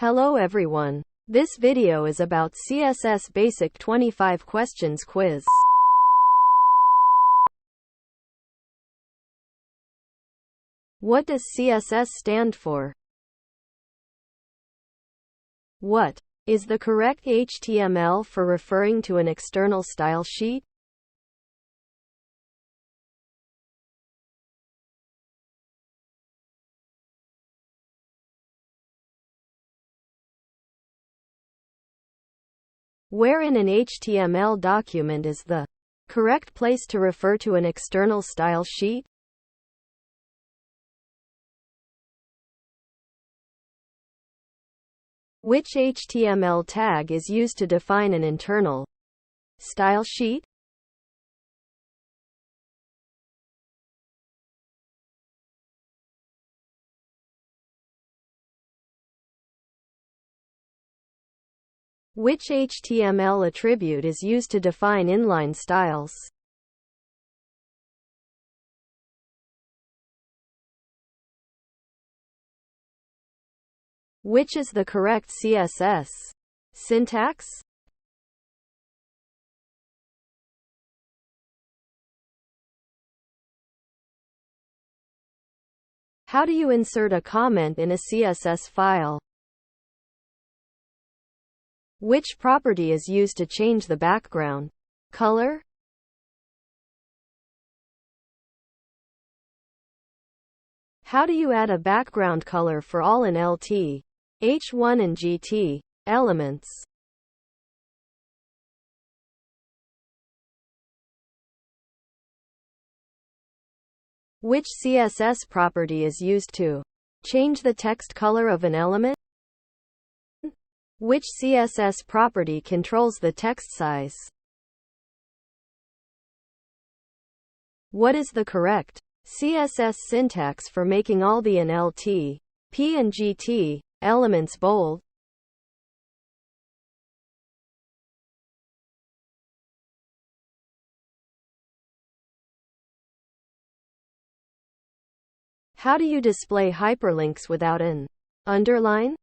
Hello everyone. This video is about CSS Basic 25 Questions Quiz. What does CSS stand for? What is the correct HTML for referring to an external style sheet? Where in an HTML document is the correct place to refer to an external style sheet? Which HTML tag is used to define an internal style sheet? Which HTML attribute is used to define inline styles? Which is the correct CSS syntax? How do you insert a comment in a CSS file? Which property is used to change the background color? How do you add a background color for all in LT, H1 and GT elements? Which CSS property is used to change the text color of an element? Which CSS property controls the text size? What is the correct CSS syntax for making all the in LT, P and GT elements bold? How do you display hyperlinks without an underline?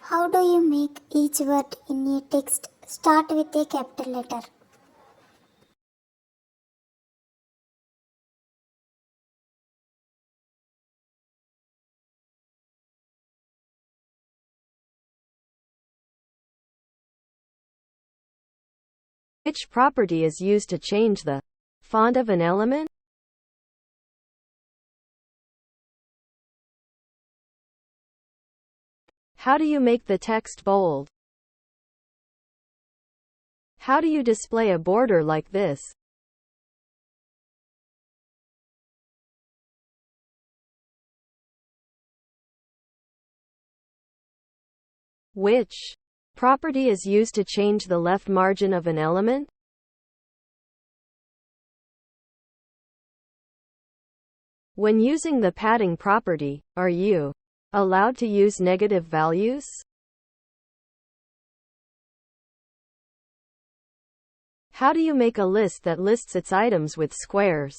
How do you make each word in a text start with a capital letter? Which property is used to change the font of an element? How do you make the text bold? How do you display a border like this? Which property is used to change the left margin of an element? When using the padding property, are you allowed to use negative values? How do you make a list that lists its items with squares?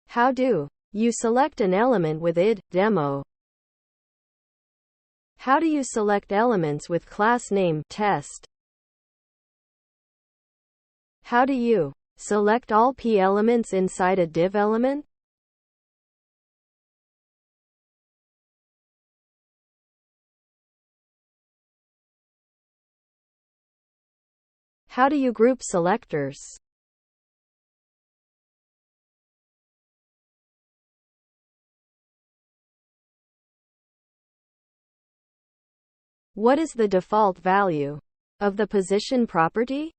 How do you select an element with id demo? How do you select elements with class name test? How do you select all P elements inside a div element? How do you group selectors? What is the default value of the position property?